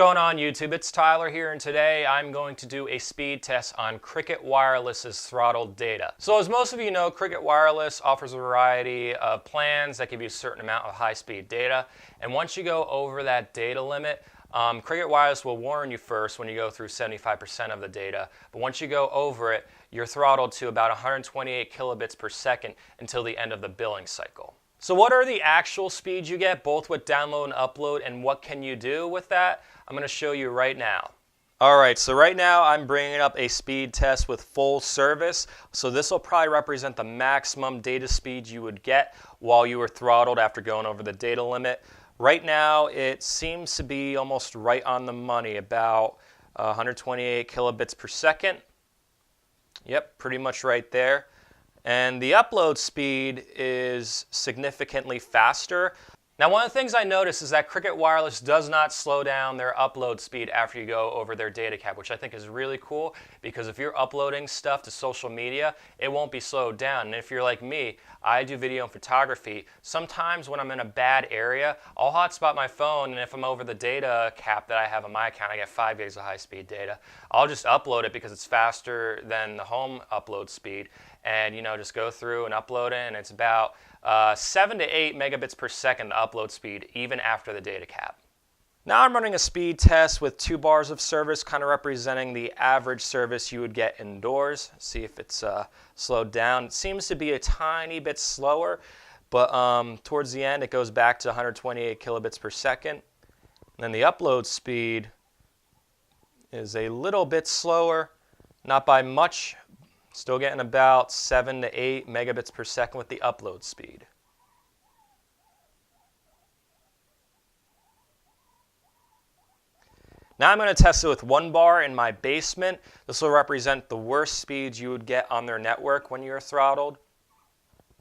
going on YouTube? It's Tyler here, and today I'm going to do a speed test on Cricket Wireless's Throttled data. So as most of you know, Cricket Wireless offers a variety of plans that give you a certain amount of high-speed data, and once you go over that data limit, Cricket Wireless will warn you first when you go through 75% of the data, but once you go over it, you're throttled to about 128 kilobits per second until the end of the billing cycle. So what are the actual speeds you get, both with download and upload, and what can you do with that? I'm going to show you right now. Alright, so right now I'm bringing up a speed test with full service. So this will probably represent the maximum data speed you would get while you were throttled after going over the data limit. Right now it seems to be almost right on the money, about 128 kilobits per second. Yep, pretty much right there. And the upload speed is significantly faster. Now, one of the things I noticed is that Cricket Wireless does not slow down their upload speed after you go over their data cap, which I think is really cool, because if you're uploading stuff to social media, it won't be slowed down. And if you're like me, I do video and photography. Sometimes when I'm in a bad area, I'll hotspot my phone, and if I'm over the data cap that I have on my account, I get 5 gigs of high-speed data. I'll just upload it because it's faster than the home upload speed, and just go through and upload it, and it's about 7 to 8 megabits per second upload speed even after the data cap. Now I'm running a speed test with 2 bars of service, kind of representing the average service you would get indoors. See if it's slowed down. It seems to be a tiny bit slower, but towards the end it goes back to 128 kilobits per second. And then the upload speed is a little bit slower, not by much. Still getting about 7 to 8 megabits per second with the upload speed. Now I'm going to test it with 1 bar in my basement. This will represent the worst speeds you would get on their network when you're throttled.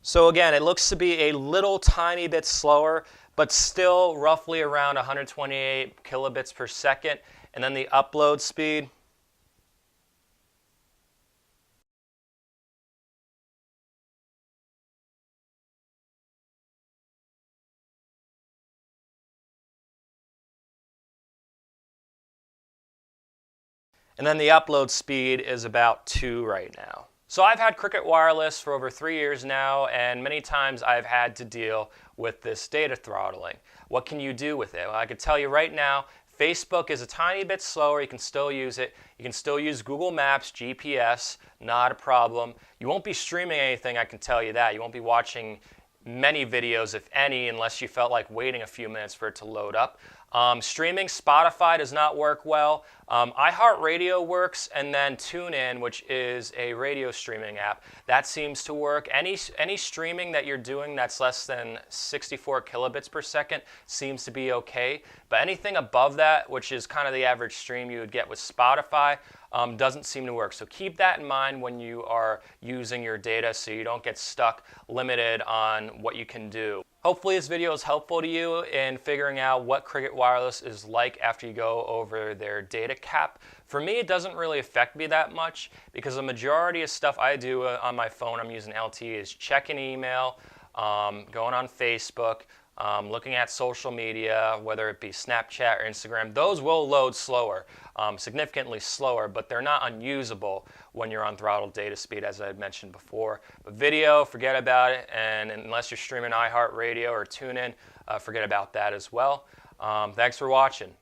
So again, it looks to be a little tiny bit slower, but still roughly around 128 kilobits per second. And then the upload speed, is about 2 right now. So I've had Cricket Wireless for over 3 years now, and many times I've had to deal with this data throttling. What can you do with it? Well, I could tell you right now, Facebook is a tiny bit slower. You can still use it. You can still use Google Maps, GPS, not a problem. You won't be streaming anything, I can tell you that. You won't be watching many videos, if any, unless you felt like waiting a few minutes for it to load up. Streaming, Spotify does not work well. iHeartRadio works, and then TuneIn, which is a radio streaming app, that seems to work. Any streaming that you're doing that's less than 64 kilobits per second seems to be okay. But anything above that, which is kind of the average stream you would get with Spotify, doesn't seem to work. So keep that in mind when you are using your data so you don't get stuck, limited on what you can do. Hopefully this video is helpful to you in figuring out what Cricket Wireless is like after you go over their data cap. For me, it doesn't really affect me that much because the majority of stuff I do on my phone, I'm using LTE, is checking email, going on Facebook, looking at social media, whether it be Snapchat or Instagram. Those will load slower, significantly slower, but they're not unusable when you're on throttled data speed, as I had mentioned before. But video, forget about it, and unless you're streaming iHeartRadio or TuneIn, forget about that as well. Thanks for watching.